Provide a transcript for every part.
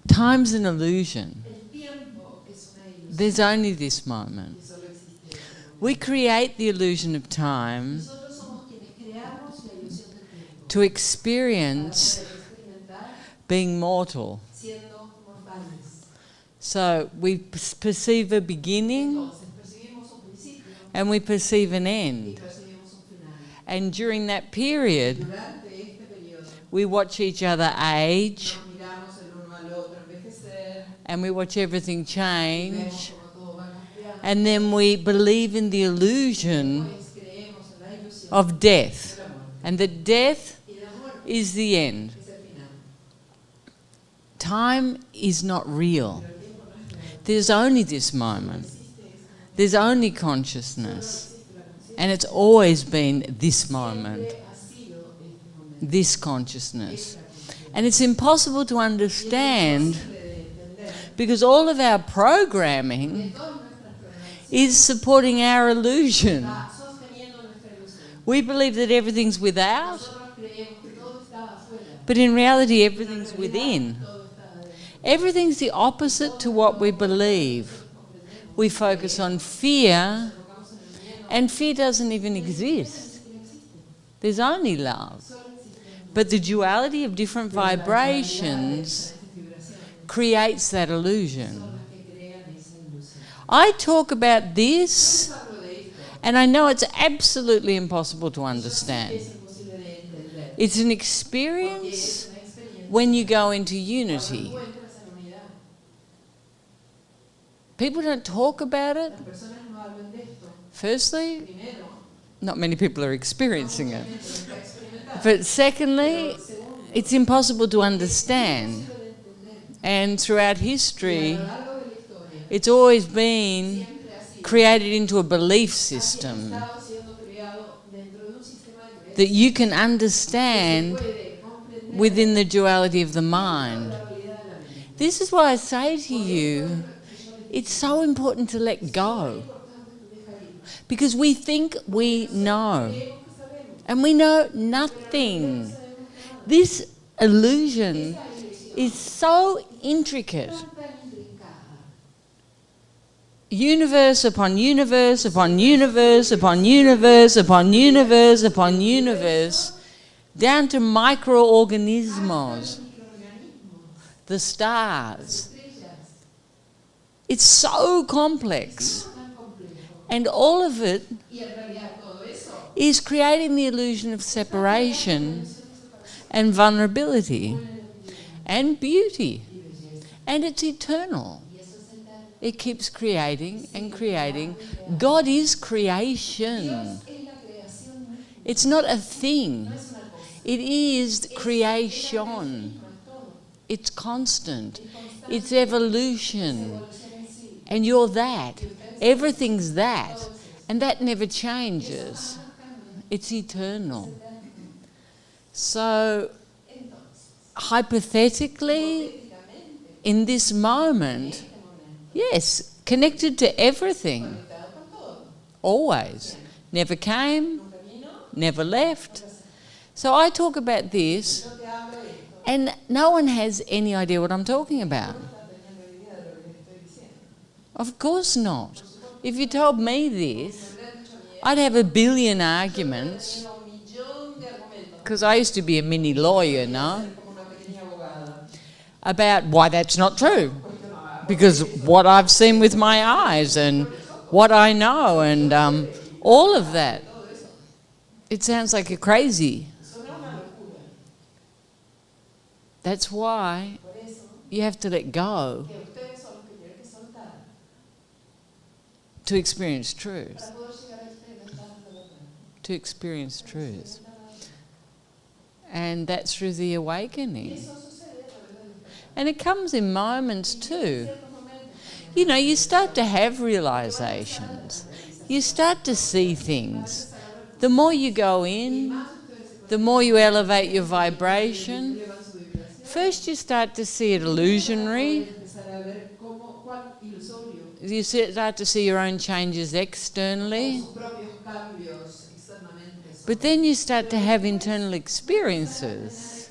Time's an illusion. There's only this moment. We create the illusion of time to experience being mortal. So we perceive a beginning and we perceive an end. And during that period, we watch each other age and we watch everything change. And then we believe in the illusion of death. And that death is the end. Time is not real. There's only this moment. There's only consciousness. And it's always been this moment, this consciousness. And it's impossible to understand because all of our programming is supporting our illusion. We believe that everything's without, but in reality everything's within. Everything's the opposite to what we believe. We focus on fear, and fear doesn't even exist. There's only love. But the duality of different vibrations creates that illusion. I talk about this, and I know it's absolutely impossible to understand. It's an experience when you go into unity. People don't talk about it. Firstly, not many people are experiencing it. But secondly, it's impossible to understand. And throughout history, it's always been created into a belief system that you can understand within the duality of the mind. This is why I say to you, it's so important to let go. Because we think we know. And we know nothing. This illusion is so intricate. Universe upon universe upon universe upon universe upon universe upon universe, down to microorganismos, the stars. It's so complex. And all of it is creating the illusion of separation and vulnerability and beauty. And it's eternal. It keeps creating and creating. God is creation. It's not a thing. It is creation. It's constant. It's evolution. And you're that. Everything's that. And that never changes. It's eternal. So, hypothetically, in this moment, yes, connected to everything. Always. Never came, never left. So I talk about this, and no one has any idea what I'm talking about. Of course not. If you told me this, I'd have a billion arguments, because I used to be a mini lawyer, no? About why that's not true. Because what I've seen with my eyes and what I know and all of that. It sounds like you're crazy. That's why you have to let go to experience truth. To experience truth. And that's through the awakening. And it comes in moments too. You know, you start to have realizations. You start to see things. The more you go in, the more you elevate your vibration. First you start to see it illusionary. You start to see your own changes externally. But then you start to have internal experiences.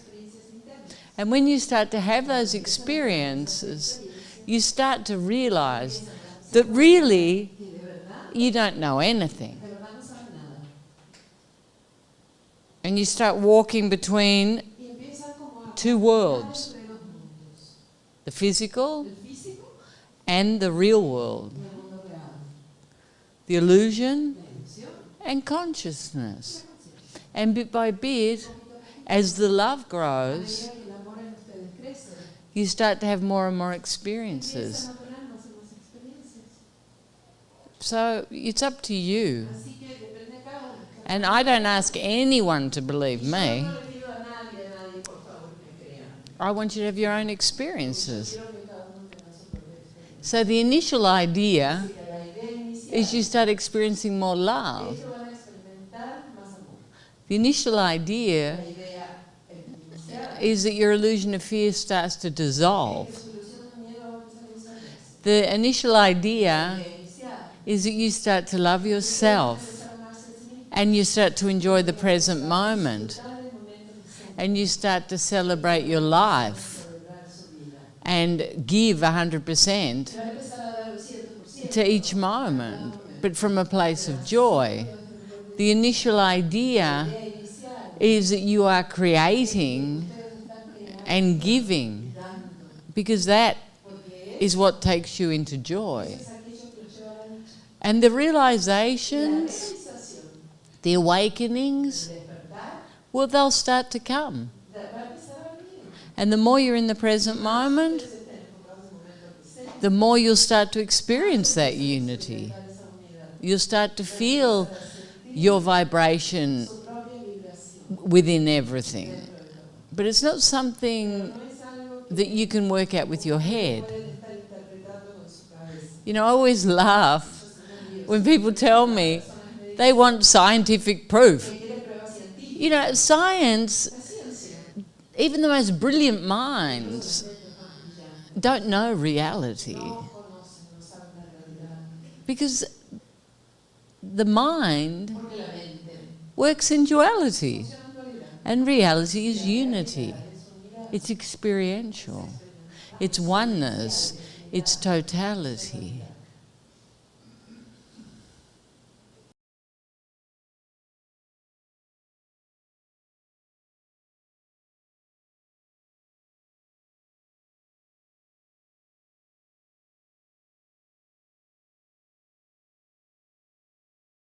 And when you start to have those experiences, you start to realize that really you don't know anything. And you start walking between two worlds, the physical and the real world, the illusion and consciousness. And bit by bit, as the love grows, you start to have more and more experiences. So it's up to you. And I don't ask anyone to believe me. I want you to have your own experiences. So the initial idea is you start experiencing more love. The initial idea is that your illusion of fear starts to dissolve. The initial idea is that you start to love yourself and you start to enjoy the present moment and you start to celebrate your life and give 100% to each moment, but from a place of joy. The initial idea is that you are creating and giving, because that is what takes you into joy. And the realizations, the awakenings, well, they'll start to come. And the more you're in the present moment, the more you'll start to experience that unity. You'll start to feel your vibration within everything. But it's not something that you can work out with your head. You know, I always laugh when people tell me they want scientific proof. You know, science, even the most brilliant minds don't know reality. Because the mind works in duality. And reality is unity. It's experiential. It's oneness. It's totality.